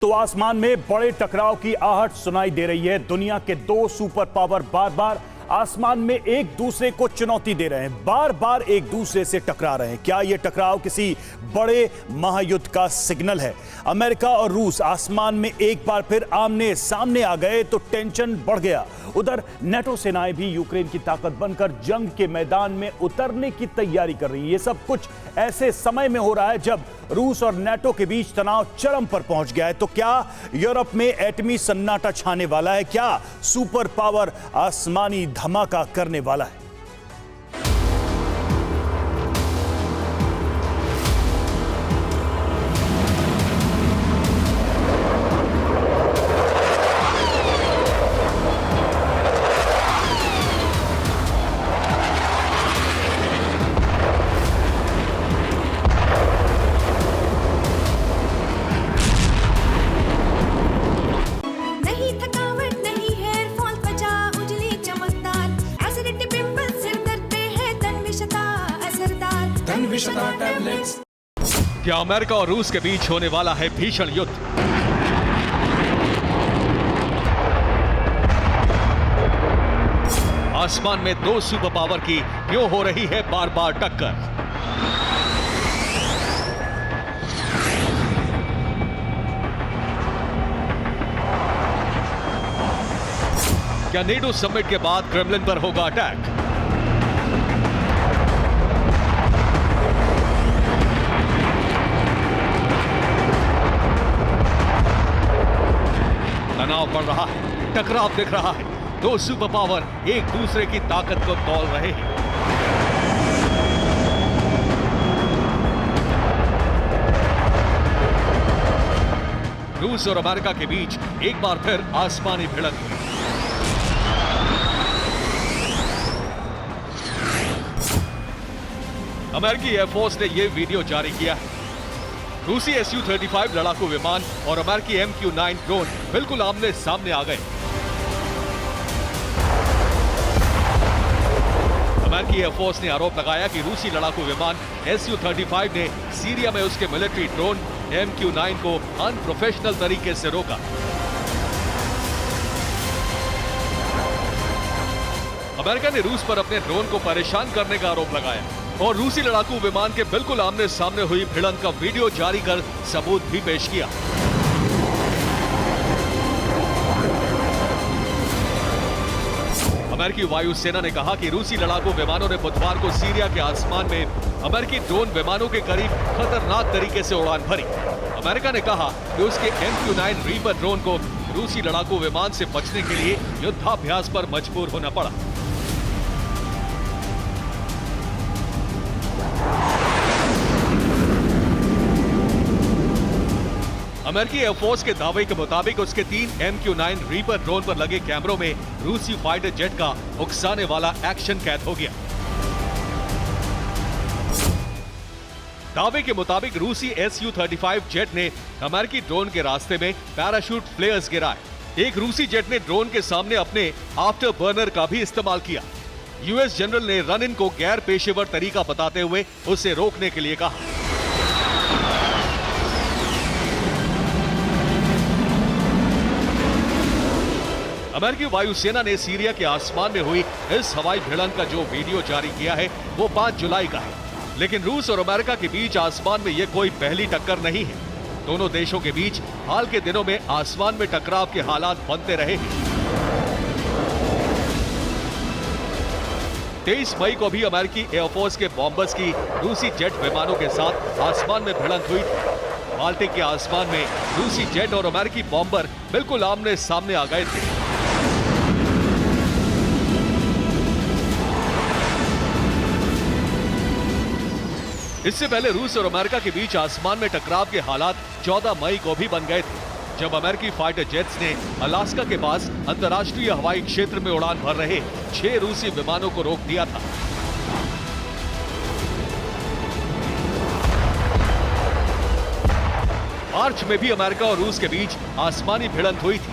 तो आसमान में बड़े टकराव की आहट सुनाई दे रही है। दुनिया के दो सुपर पावर बार बार आसमान में एक दूसरे को चुनौती दे रहे हैं, बार बार एक दूसरे से टकरा रहे हैं। क्या यह टकराव किसी बड़े महायुद्ध का सिग्नल है? अमेरिका और रूस आसमान में एक बार फिर आमने सामने आ गए तो टेंशन बढ़ गया। उधर नेटो सेनाएं भी यूक्रेन की ताकत बनकर जंग के मैदान में उतरने की तैयारी कर रही है। ये सब कुछ ऐसे समय में हो रहा है जब रूस और नेटो के बीच तनाव चरम पर पहुंच गया है। तो क्या यूरोप में एटमी सन्नाटा छाने वाला है? क्या सुपर पावर आसमानी धमाका करने वाला है? क्या अमेरिका और रूस के बीच होने वाला है भीषण युद्ध? आसमान में दो सुपर पावर की क्यों हो रही है बार बार टक्कर? क्या नेटो समिट के बाद क्रेमलिन पर होगा अटैक? तनाव बढ़ रहा है, टकराव दिख रहा है, दो सुपर पावर एक दूसरे की ताकत को तौल रहे हैं। रूस और अमेरिका के बीच एक बार फिर आसमानी भिड़ंत हुई। अमेरिकी एयरफोर्स ने यह वीडियो जारी किया है। रूसी Su-35 लड़ाकू विमान और अमेरिकी MQ-9 ड्रोन बिल्कुल आमने सामने आ गए। अमेरिकी एयरफोर्स ने आरोप लगाया कि रूसी लड़ाकू विमान Su-35 ने सीरिया में उसके मिलिट्री ड्रोन MQ-9 को अनप्रोफेशनल तरीके से रोका। अमेरिका ने रूस पर अपने ड्रोन को परेशान करने का आरोप लगाया और रूसी लड़ाकू विमान के बिल्कुल आमने सामने हुई भिड़ंत का वीडियो जारी कर सबूत भी पेश किया। अमेरिकी वायुसेना ने कहा कि रूसी लड़ाकू विमानों ने बुधवार को सीरिया के आसमान में अमेरिकी ड्रोन विमानों के करीब खतरनाक तरीके से उड़ान भरी। अमेरिका ने कहा कि उसके MQ-9 रीपर ड्रोन को रूसी लड़ाकू विमान से बचने के लिए युद्धाभ्यास पर मजबूर होना पड़ा। अमेरिकी एयरफोर्स के दावे के मुताबिक उसके 3 MQ-9 रीपर ड्रोन पर लगे कैमरों में रूसी फाइटर जेट का उकसाने वाला एक्शन कैद हो गया। दावे के मुताबिक रूसी Su-35 जेट ने अमेरिकी ड्रोन के रास्ते में पैराशूट फ्लेयर्स गिराए। एक रूसी जेट ने ड्रोन के सामने अपने आफ्टर बर्नर का भी इस्तेमाल किया। यूएस जनरल ने रन इन को गैर पेशेवर तरीका बताते हुए उसे रोकने के लिए कहा। अमेरिकी वायुसेना ने सीरिया के आसमान में हुई इस हवाई भिड़ंत का जो वीडियो जारी किया है वो 5 जुलाई का है। लेकिन रूस और अमेरिका के बीच आसमान में ये कोई पहली टक्कर नहीं है। दोनों देशों के बीच हाल के दिनों में आसमान में टकराव के हालात बनते रहे हैं। 23 मई को भी अमेरिकी एयरफोर्स के बॉम्बर्स की रूसी जेट विमानों के साथ आसमान में भिड़ंत हुई थी। बाल्टिक के आसमान में रूसी जेट और अमेरिकी बॉम्बर बिल्कुल आमने सामने आ गए थे। इससे पहले रूस और अमेरिका के बीच आसमान में टकराव के हालात 14 मई को भी बन गए थे, जब अमेरिकी फाइटर जेट्स ने अलास्का के पास अंतर्राष्ट्रीय हवाई क्षेत्र में उड़ान भर रहे 6 रूसी विमानों को रोक दिया था। मार्च में भी अमेरिका और रूस के बीच आसमानी भिड़ंत हुई थी।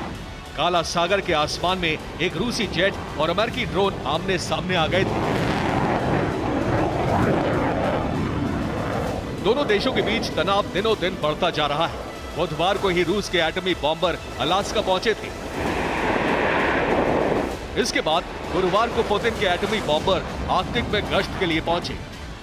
काला सागर के आसमान में एक रूसी जेट और अमेरिकी ड्रोन आमने सामने आ गए थे। दोनों देशों के बीच तनाव दिनों दिन बढ़ता जा रहा है। बुधवार को ही रूस के एटमी बॉम्बर अलास्का पहुंचे थे। इसके बाद गुरुवार को पुतिन के एटमी बॉम्बर आर्कटिक में गश्त के लिए पहुंचे।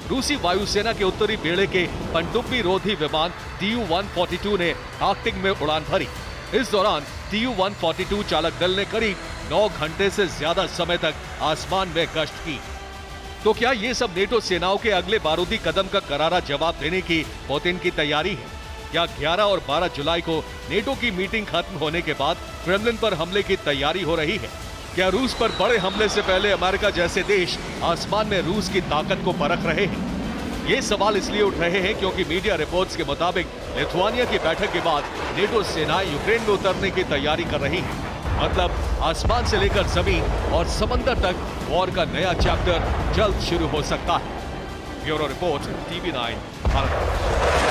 रूसी वायुसेना के उत्तरी बेड़े के पनडुब्बी रोधी विमान Tu-142 ने आर्कटिक में उड़ान भरी। इस दौरान Tu-142 चालक दल ने करीब 9 घंटे से ज्यादा समय तक आसमान में गश्त की। तो क्या ये सब नेटो सेनाओं के अगले बारूदी कदम का करारा जवाब देने की पुतिन की तैयारी है? क्या 11 और 12 जुलाई को नेटो की मीटिंग खत्म होने के बाद क्रेमलिन पर हमले की तैयारी हो रही है? क्या रूस पर बड़े हमले से पहले अमेरिका जैसे देश आसमान में रूस की ताकत को परख रहे हैं? ये सवाल इसलिए उठ रहे हैं क्योंकि मीडिया रिपोर्ट्स के मुताबिक लिथुआनिया की बैठक के बाद नेटो सेनाएं यूक्रेन में उतरने की तैयारी कर रही हैं। मतलब आसमान से लेकर जमीन और समंदर तक वॉर का नया चैप्टर जल्द शुरू हो सकता है। Bureau report, TV9 Bharat.